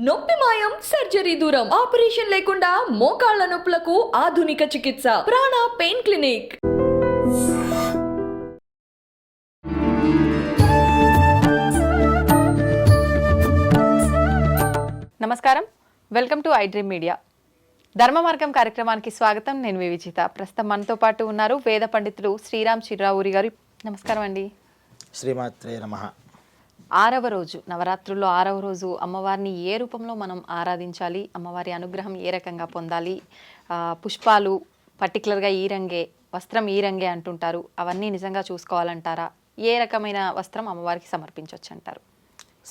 నొప్పి మాయం, సర్జరీ దూరం, ఆపరేషన్ లేకుండా మోకాళ్ల నొప్పులకు ఆధునిక చికిత్స ప్రాణ పెయిన్ క్లినిక్. నమస్కారం, welcome to I dream media. ధర్మ మార్గం కార్యక్రమానికి స్వాగతం. నేను మీ విజిత. ప్రస్తుతం మనతో పాటు ఉన్నారు వేద పండితులు శ్రీరామ్ చిర్రావూరి గారు. నమస్కారం అండి. శ్రీమాత్రే నమః. 6వ రోజు, నవరాత్రుల్లో 6వ రోజు అమ్మవారిని ఏ రూపంలో మనం ఆరాధించాలి, అమ్మవారి అనుగ్రహం ఏ రకంగా పొందాలి, పుష్పాలు పర్టికులర్గా ఈ రంగే, వస్త్రం ఈ రంగే అంటుంటారు, అవన్నీ నిజంగా చూసుకోవాలంటారా? ఏ రకమైన వస్త్రం అమ్మవారికి సమర్పించవచ్చు అంటారు?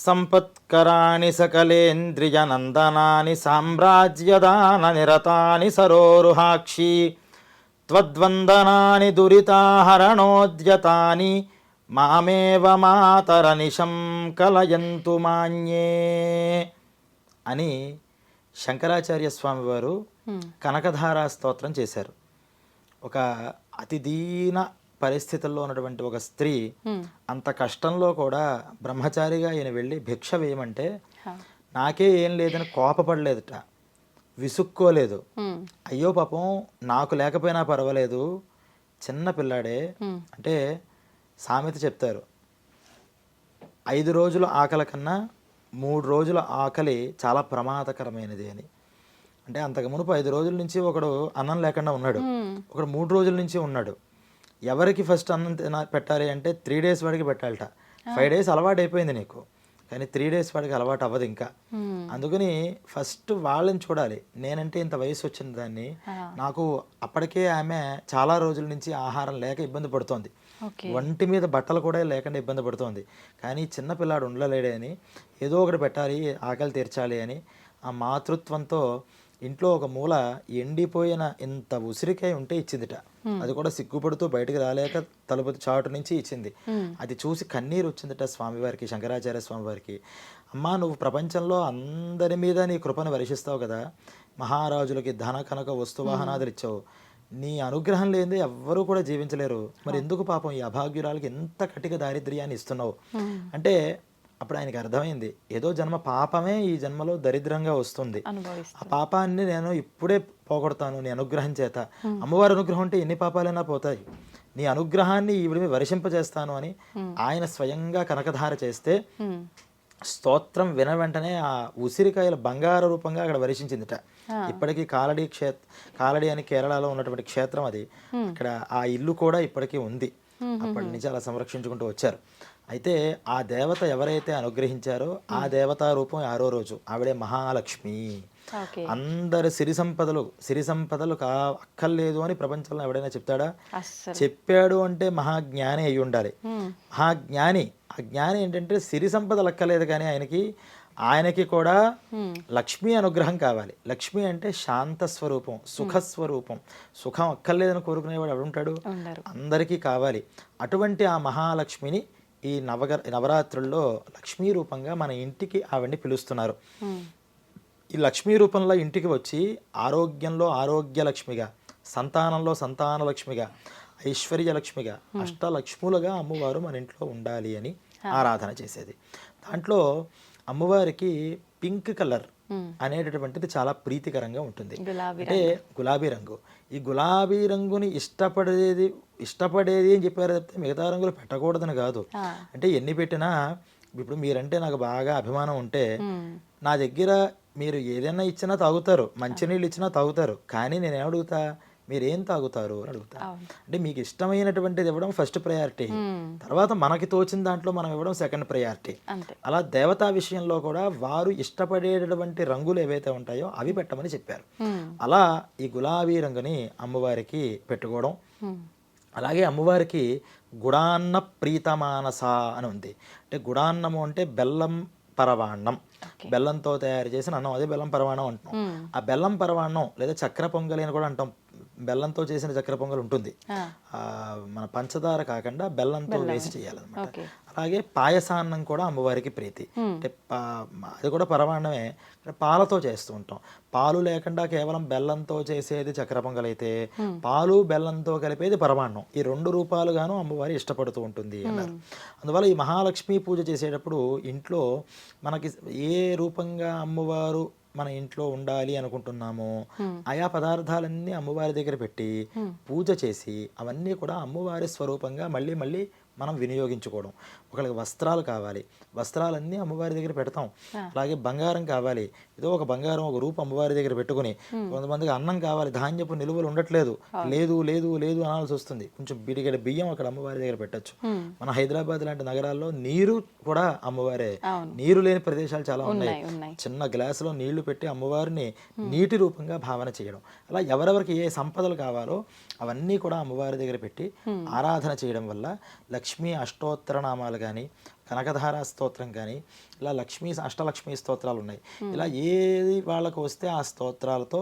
సంపత్కరాణి సకలేంద్రియ నందనాని సామ్రాజ్యదాన నిరతాని సరోరుహాక్షి త్వద్వందనాని దురితాహరణోద్యతాని మామేవ మాతరనిశం కలయంతు మాన్యే అని శంకరాచార్య స్వామి వారు కనకధారా స్తోత్రం చేశారు. ఒక అతి దీన పరిస్థితుల్లో ఉన్నటువంటి ఒక స్త్రీ అంత కష్టంలో కూడా బ్రహ్మచారిగా ఈయన వెళ్ళి భిక్ష వేయమంటే నాకే ఏం లేదని కోపపడలేదుట, విసుక్కోలేదు. అయ్యో పాపం నాకు లేకపోయినా పర్వాలేదు, చిన్న పిల్లాడే. అంటే సామెత చెప్తారు, 5 రోజుల ఆకలి కన్నా 3 రోజుల ఆకలి చాలా ప్రమాదకరమైనది అని. అంటే అంతకు మునుపు 5 రోజుల నుంచి ఒకడు అన్నం లేకుండా ఉన్నాడు, ఒకడు 3 రోజుల నుంచి ఉన్నాడు. ఎవరికి ఫస్ట్ అన్నం పెట్టాలి అంటే 3 డేస్ వాడికి పెట్టాలట. 5 డేస్ అలవాటు అయిపోయింది నీకు, కానీ 3 డేస్ వాడికి అలవాటు అవ్వదు ఇంకా. అందుకని ఫస్ట్ వాళ్ళని చూడాలి. నేనంటే ఇంత వయసు వచ్చిన దాన్ని, నాకు అప్పటికే ఆమె చాలా రోజుల నుంచి ఆహారం లేక ఇబ్బంది పడుతోంది, ఒంటి మీద బట్టలు కూడా లేకుండా ఇబ్బంది పడుతోంది. కానీ చిన్న పిల్లాడు ఉండలేడే అని ఏదో ఒకటి పెట్టాలి, ఆకలి తీర్చాలి అని ఆ మాతృత్వంతో ఇంట్లో ఒక మూల ఎండిపోయిన ఇంత ఉసిరికాయ ఉంటే ఇచ్చిందిట. అది కూడా సిగ్గుపడుతూ బయటకు రాలేక తలుపు చాటు నుంచి ఇచ్చింది. అది చూసి కన్నీరు వచ్చిందిట స్వామివారికి, శంకరాచార్య స్వామివారికి. అమ్మా, నువ్వు ప్రపంచంలో అందరి మీద నీ కృపను వర్షిస్తావు కదా, మహారాజులకి ధన కనక వస్తువాహనాదులు ఇచ్చావు, నీ అనుగ్రహం లేనిదే ఎవ్వరూ కూడా జీవించలేరు, మరి ఎందుకు పాపం ఈ అభాగ్యురాలకి ఎంత కటిక దారిద్ర్యాన్ని ఇస్తున్నావు అంటే అప్పుడు ఆయనకి అర్థమైంది, ఏదో జన్మ పాపమే ఈ జన్మలో దరిద్రంగా వస్తుంది, ఆ పాపాన్ని నేను ఇప్పుడే పోగొడతాను నీ అనుగ్రహం చేత. అమ్మవారి అనుగ్రహం అంటే ఎన్ని పాపాలైనా పోతాయి, నీ అనుగ్రహాన్ని ఈవిడ వర్షింపజేస్తాను అని ఆయన స్వయంగా కనకధార చేస్తే స్తోత్రం విన వెంటనే ఆ ఉసిరికాయల బంగారు రూపంగా అక్కడ వర్షించిందిట. ఇప్పటికీ కాలడి అని కేరళలో ఉన్నటువంటి క్షేత్రం అది. అక్కడ ఆ ఇల్లు కూడా ఇప్పటికీ ఉంది. అప్పటి నుంచి అలా సంరక్షించుకుంటూ వచ్చారు. అయితే ఆ దేవత ఎవరైతే అనుగ్రహించారో ఆ దేవతా రూపం 6వ రోజు ఆవిడే మహాలక్ష్మి. అందరి సిరి సంపదలు అక్కర్లేదు అని ప్రపంచంలో ఎవడైనా చెప్తాడా? చెప్పాడు అంటే మహాజ్ఞాని అయి ఉండాలి. మహాజ్ఞాని, ఆ జ్ఞాని ఏంటంటే సిరి సంపదలు అక్కర్లేదు, కానీ ఆయనకి కూడా లక్ష్మీ అనుగ్రహం కావాలి. లక్ష్మి అంటే శాంత స్వరూపం, సుఖస్వరూపం. సుఖం అక్కర్లేదని కోరుకునేవాడు ఎవడుంటాడు? అందరికీ కావాలి. అటువంటి ఆ మహాలక్ష్మిని ఈ నవరాత్రుల్లో లక్ష్మీ రూపంగా మన ఇంటికి ఆవిడ్ని పిలుస్తున్నారు. ఈ లక్ష్మీ రూపంలో ఇంటికి వచ్చి ఆరోగ్యంలో ఆరోగ్యలక్ష్మిగా, సంతానంలో సంతానలక్ష్మిగా, ఐశ్వర్యలక్ష్మిగా, అష్టలక్ష్ములుగా అమ్మవారు మన ఇంట్లో ఉండాలి అని ఆరాధన చేసేది. దాంట్లో అమ్మవారికి పింక్ కలర్ అనేటటువంటిది చాలా ప్రీతికరంగా ఉంటుంది. అంటే గులాబీ రంగు. ఈ గులాబీ రంగుని ఇష్టపడేది అని చెప్పారు తప్పితే మిగతా రంగులు పెట్టకూడదని కాదు. అంటే ఎన్ని పెట్టినా, ఇప్పుడు మీరంటే నాకు బాగా అభిమానం ఉంటే నా దగ్గర మీరు ఏదైనా ఇచ్చినా తాగుతారు, మంచినీళ్ళు ఇచ్చినా తాగుతారు, కానీ నేను ఏమడుగుతా, మీరేం తాగుతారు అని అడుగుతా. అంటే మీకు ఇష్టమైనటువంటిది ఇవ్వడం ఫస్ట్ ప్రయారిటీ, తర్వాత మనకి తోచిన దాంట్లో మనం ఇవ్వడం సెకండ్ ప్రయారిటీ. అలా దేవతా విషయంలో కూడా వారు ఇష్టపడేటటువంటి రంగులు ఏవైతే ఉంటాయో అవి పెట్టమని చెప్పారు. అలా ఈ గులాబీ రంగుని అమ్మవారికి పెట్టుకోవడం. అలాగే అమ్మవారికి గుడాన్న ప్రీతమానస అని ఉంది. అంటే గుడాన్నము అంటే బెల్లం పరవాన్నం, బెల్లంతో తయారు చేసిన అన్నం, అదే బెల్లం పరవాణం అంటున్నాం. ఆ బెల్లం పరవాన్నం లేదా చక్కెర పొంగలి అని కూడా అంటాం బెల్లంతో చేసిన చక్కెర పొంగల్ ఉంటుంది. మన పంచదార కాకుండా బెల్లంతో వేసి చేయాలన్నమాట. అలాగే పాయసాన్నం కూడా అమ్మవారికి ప్రీతి. అంటే అది కూడా పరమాన్నమే, పాలతో చేస్తూ ఉంటాం. పాలు లేకుండా కేవలం బెల్లంతో చేసేది చక్కెర పొంగల్ అయితే, పాలు బెల్లంతో కలిపేది పరమాన్నం. ఈ 2 రూపాలుగాను అమ్మవారి ఇష్టపడుతూ ఉంటుంది అన్నారు. అందువల్ల ఈ మహాలక్ష్మి పూజ చేసేటప్పుడు ఇంట్లో మనకి ఏ రూపంగా అమ్మవారు మన ఇంట్లో ఉండాలి అనుకుంటున్నామో ఆయా పదార్థాలన్నీ అమ్మవారి దగ్గర పెట్టి పూజ చేసి అవన్నీ కూడా అమ్మవారి స్వరూపంగా మళ్ళీ మళ్ళీ మనం వినియోగించుకోవడం. ఒకళ్ళకి వస్త్రాలు కావాలి, వస్త్రాలన్నీ అమ్మవారి దగ్గర పెడతాం. అలాగే బంగారం కావాలి, ఏదో ఒక బంగారం ఒక రూపు అమ్మవారి దగ్గర పెట్టుకుని, కొంతమందికి అన్నం కావాలి, ధాన్యపు నిలువలు ఉండట్లేదు, లేదు లేదు లేదు అనాల్సి వస్తుంది, కొంచెం బిడిగడ బియ్యం అక్కడ అమ్మవారి దగ్గర పెట్టచ్చు. మన హైదరాబాద్ లాంటి నగరాల్లో నీరు కూడా అమ్మవారే, నీరు లేని ప్రదేశాలు చాలా ఉన్నాయి. చిన్న గ్లాసులో నీళ్లు పెట్టి అమ్మవారిని నీటి రూపంగా భావన చేయడం. అలా ఎవరెవరికి ఏ సంపదలు కావాలో అవన్నీ కూడా అమ్మవారి దగ్గర పెట్టి ఆరాధన చేయడం వల్ల లక్ష్మీ అష్టోత్తర నామాలు కానీ, కనకధారా స్తోత్రం కానీ, ఇలా అష్టలక్ష్మీ స్తోత్రాలు ఉన్నాయి. ఇలా ఏది వాళ్ళకు వస్తే ఆ స్తోత్రాలతో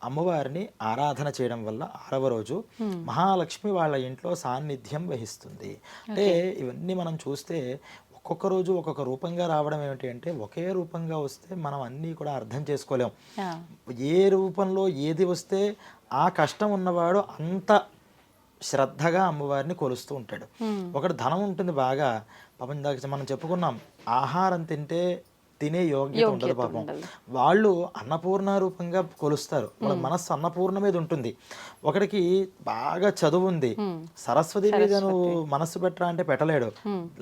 అమ్మవారిని ఆరాధన చేయడం వల్ల 6వ రోజు మహాలక్ష్మి వాళ్ళ ఇంట్లో సాన్నిధ్యం వహిస్తుంది. అంటే ఇవన్నీ మనం చూస్తే ఒక్కొక్క రోజు ఒక్కొక్క రూపంగా రావడం ఏమిటి అంటే, ఒకే రూపంగా వస్తే మనం అన్నీ కూడా అర్థం చేసుకోలేం. ఏ రూపంలో ఏది వస్తే ఆ కష్టం ఉన్నవాడు అంత శ్రద్ధగా అమ్మవారిని కొలుస్తూ ఉంటాడు. ఒకటి ధనం ఉంటుంది బాగా, పాపం ఇందాక మనం చెప్పుకున్నాం, ఆహారం తింటే తినే యోగ్యత ఉండదు పాపం. వాళ్ళు అన్నపూర్ణ రూపంగా కొలుస్తారు, వాళ్ళ మనస్సు అన్నపూర్ణ మీద ఉంటుంది. ఒకడికి బాగా చదువు ఉంది, సరస్వతి మీద నువ్వు మనస్సు పెట్టరా అంటే పెట్టలేడు,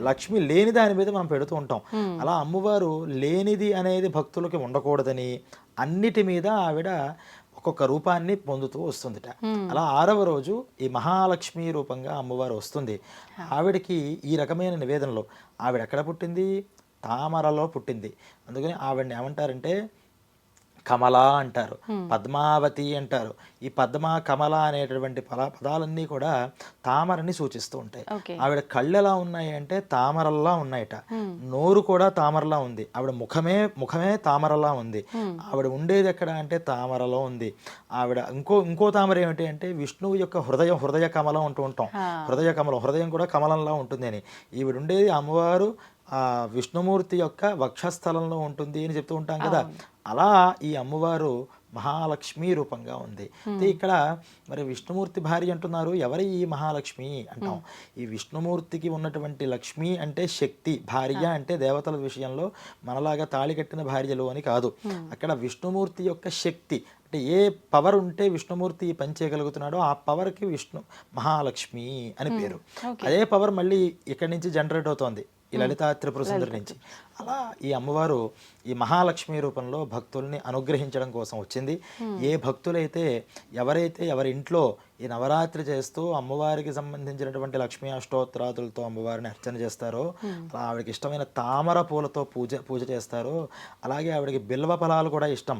లక్ష్మి లేని దాని మీద మనం పెడుతూ ఉంటాం. అలా అమ్మవారు లేనిది అనేది భక్తులకి ఉండకూడదని అన్నిటి మీద ఆవిడ ఒక్కొక్క రూపాన్ని పొందుతూ వస్తుందిట. అలా 6వ రోజు ఈ మహాలక్ష్మి రూపంగా అమ్మవారు వస్తుంది. ఆవిడకి ఈ రకమైన నివేదనలో, ఆవిడ ఎక్కడ పుట్టింది? తామరలో పుట్టింది. అందుకని ఆవిడని ఏమంటారంటే కమల అంటారు, పద్మావతి అంటారు. ఈ పద్మ కమల అనేటటువంటి పదాలన్నీ కూడా తామరని సూచిస్తూ ఉంటాయి. ఆవిడ కళ్ళు ఎలా ఉన్నాయి అంటే తామరల్లా ఉన్నాయట, నోరు కూడా తామరలా ఉంది, ఆవిడ ముఖమే తామరలా ఉంది. ఆవిడ ఉండేది ఎక్కడ అంటే తామరలో ఉంది. ఆవిడ ఇంకో తామర ఏమిటి అంటే విష్ణువు యొక్క హృదయ కమలం అంటూ ఉంటాం. హృదయం కూడా కమలంలా ఉంటుంది అని. ఈవిడ ఉండేది అమ్మవారు ఆ విష్ణుమూర్తి యొక్క వక్షస్థలంలో ఉంటుంది అని చెప్తూ ఉంటాం కదా. అలా ఈ అమ్మవారు మహాలక్ష్మి రూపంగా ఉంది. ఇక్కడ మరి విష్ణుమూర్తి భార్య అంటున్నారు, ఎవరి ఈ మహాలక్ష్మి అంటాం. ఈ విష్ణుమూర్తికి ఉన్నటువంటి లక్ష్మి అంటే శక్తి, భార్య అంటే దేవతల విషయంలో మనలాగా తాళి కట్టిన భార్యలు అని కాదు. అక్కడ విష్ణుమూర్తి యొక్క శక్తి అంటే ఏ పవర్ ఉంటే విష్ణుమూర్తి పని చేయగలుగుతున్నాడో ఆ పవర్కి విష్ణు మహాలక్ష్మి అని పేరు. అదే పవర్ మళ్ళీ ఇక్కడి నుంచి జనరేట్ అవుతోంది, ఈ లలితా త్రిపుర సుందరి నుంచి. అలా ఈ అమ్మవారు ఈ మహాలక్ష్మి రూపంలో భక్తుల్ని అనుగ్రహించడం కోసం వచ్చింది. ఏ భక్తులైతే ఎవరి ఇంట్లో ఈ నవరాత్రి చేస్తూ అమ్మవారికి సంబంధించినటువంటి లక్ష్మీ అష్టోత్తరాదులతో అమ్మవారిని అర్చన చేస్తారో, అలా ఆవిడకి ఇష్టమైన తామర పూలతో పూజ చేస్తారో, అలాగే ఆవిడకి బిల్వ ఫలాలు కూడా ఇష్టం.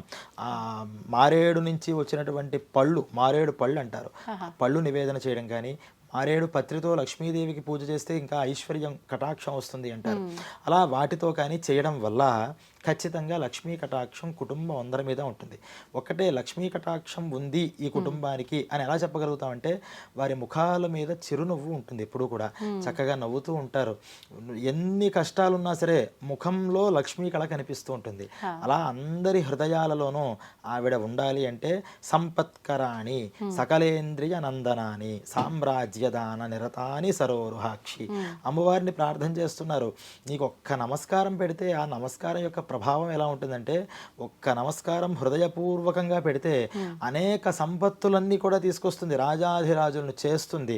మారేడు నుంచి వచ్చినటువంటి మారేడు పళ్ళు అంటారు, పళ్ళు నివేదన చేయడం కానీ, మారేడు పత్రితో లక్ష్మీదేవికి పూజ చేస్తే ఇంకా ఐశ్వర్యం కటాక్షం వస్తుంది అంటారు. అలా వాటితో కానీ చేయడం వల్ల ఖచ్చితంగా లక్ష్మీ కటాక్షం కుటుంబం అందరి మీద ఉంటుంది. ఒకటే లక్ష్మీ కటాక్షం ఉంది ఈ కుటుంబానికి అని ఎలా చెప్పగలుగుతామంటే, వారి ముఖాల మీద చిరునవ్వు ఉంటుంది, ఎప్పుడూ కూడా చక్కగా నవ్వుతూ ఉంటారు. ఎన్ని కష్టాలున్నా సరే ముఖంలో లక్ష్మీ కళ కనిపిస్తూ ఉంటుంది. అలా అందరి హృదయాలలోనూ ఆవిడ ఉండాలి అంటే సంపత్కరాణి సకలేంద్రియ నందనాని సామ్రాజ్యదాన నిరతాని సరోరుహాక్షి. అమ్మవారిని ప్రార్థన చేస్తున్నారు, నీకు ఒక్క నమస్కారం పెడితే ఆ నమస్కారం యొక్క ప్రభావం ఎలా ఉంటుందంటే, ఒక్క నమస్కారం హృదయపూర్వకంగా పెడితే అనేక సంపత్తులన్నీ కూడా తీసుకొస్తుంది, రాజాధిరాజులను చేస్తుంది.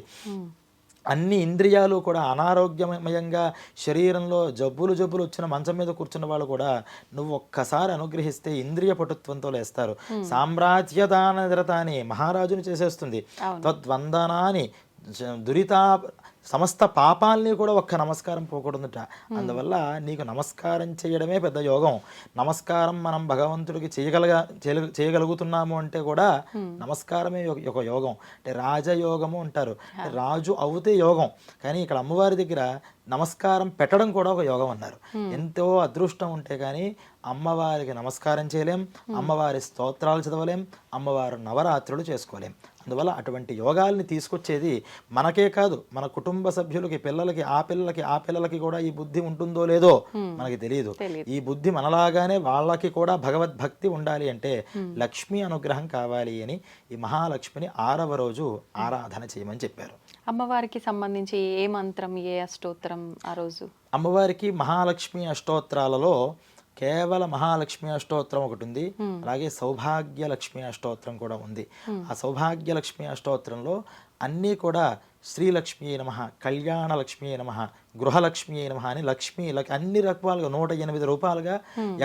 అన్ని ఇంద్రియాలు కూడా అనారోగ్యమయంగా శరీరంలో జబ్బులు వచ్చిన మంచం మీద కూర్చున్న వాళ్ళు కూడా నువ్వు ఒక్కసారి అనుగ్రహిస్తే ఇంద్రియ పటుత్వంతో లేస్తారు. సామ్రాజ్యదాన నిరతాని మహారాజుని చేసేస్తుంది. తద్వందనాని సమస్త పాపాలని కూడా ఒక్క నమస్కారం పోకూడదుట. అందువల్ల నీకు నమస్కారం చేయడమే పెద్ద యోగం. నమస్కారం మనం భగవంతుడికి చేయగలుగుతున్నాము అంటే కూడా నమస్కారమే ఒక యోగం. అంటే రాజయోగము అంటారు, రాజు అవుతే యోగం. కానీ ఇక్కడ అమ్మవారి దగ్గర నమస్కారం పెట్టడం కూడా ఒక యోగం అన్నారు. ఎంతో అదృష్టం ఉంటే కానీ అమ్మవారికి నమస్కారం చేయలేం, అమ్మవారి స్తోత్రాలు చదవలేం, అమ్మవారి నవరాత్రులు చేసుకోలేం. అందువల్ల అటువంటి యోగాల్ని తీసుకొచ్చేది మనకే కాదు, మన కుటుంబ సభ్యులకి, పిల్లలకి, ఆ పిల్లలకి కూడా ఈ బుద్ధి ఉంటుందో లేదో మనకి తెలియదు. ఈ బుద్ధి మనలాగానే వాళ్ళకి కూడా భగవద్భక్తి ఉండాలి అంటే లక్ష్మీ అనుగ్రహం కావాలి అని ఈ మహాలక్ష్మిని 6వ రోజు ఆరాధన చేయమని చెప్పారు. అమ్మవారికి సంబంధించి ఏ మంత్రం, ఏ అష్టోత్తరం ఆ రోజు? అమ్మవారికి మహాలక్ష్మి అష్టోత్తరాలలో కేవలం మహాలక్ష్మి అష్టోత్తరం ఒకటి ఉంది, అలాగే సౌభాగ్య లక్ష్మి అష్టోత్తరం కూడా ఉంది. ఆ సౌభాగ్య లక్ష్మి అష్టోత్తరంలో అన్నీ కూడా శ్రీలక్ష్మీ నమః, కళ్యాణ లక్ష్మీ నమః, గృహలక్ష్మీ నమః అని అన్ని రకాలుగా 108 రూపాయలుగా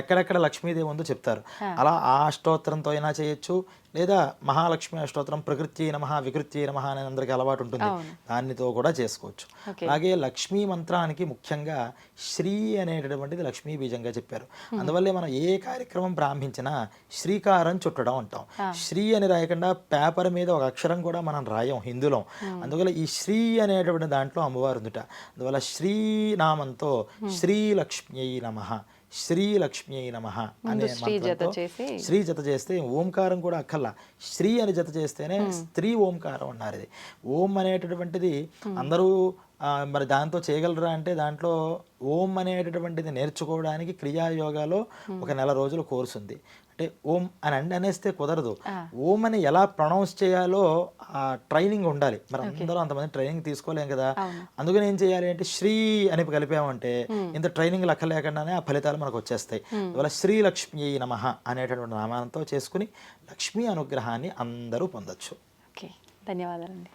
ఎక్కడెక్కడ లక్ష్మీదేవి ఉందో చెప్తారు. అలా ఆ అష్టోత్తరంతో అయినా చేయొచ్చు, లేదా మహాలక్ష్మి అష్టోత్తరం ప్రకృతి నమః వికృతి నమః అని అందరికీ అలవాటు ఉంటుంది, దానితో కూడా చేసుకోవచ్చు. అలాగే లక్ష్మీ మంత్రానికి ముఖ్యంగా శ్రీ అనేటటువంటిది లక్ష్మీ బీజంగా చెప్పారు. అందువల్లే మనం ఏ కార్యక్రమం ప్రారంభించినా శ్రీకారం చుట్టడం అంటాం. శ్రీ అని రాయకుండా పేపర్ మీద ఒక అక్షరం కూడా మనం రాయం హిందూలో. అందువల్ల ఈ శ్రీ అనేటువంటి దాంట్లో అమ్మవారు ఉందిట. అందువల్ల శ్రీనామంతో శ్రీలక్ష్మ్యై నమః, శ్రీలక్ష్మ్యై నమః అనే మంత్రంతో శ్రీ జత చేస్తే ఓంకారం కూడా అక్కర్లా, శ్రీ అని జత చేస్తేనే స్త్రీ ఓంకారం అన్నారు. ఇది ఓం అనేటటువంటిది అందరూ మరి దాంతో చేయగలరా అంటే దాంట్లో ఓం అనేటటువంటిది నేర్చుకోవడానికి క్రియాయోగాలో ఒక 1 నెల రోజుల కోర్సు ఉంది. అంటే ఓం అని అనేస్తే కుదరదు, ఓం అని ఎలా ప్రొనౌన్స్ చేయాలో ట్రైనింగ్ ఉండాలి. మరి అందరూ అంతమంది ట్రైనింగ్ తీసుకోలేం కదా. అందుకని ఏం చేయాలి అంటే శ్రీ అని కలిపామంటే ఇంత ట్రైనింగ్ లెక్కలేకుండానే ఆ ఫలితాలు మనకు వచ్చేస్తాయి. అందువల్ల శ్రీలక్ష్మీ నమః అనేటటువంటి నామంతో చేసుకుని లక్ష్మీ అనుగ్రహాన్ని అందరూ పొందొచ్చు. ఓకే, ధన్యవాదాలండి.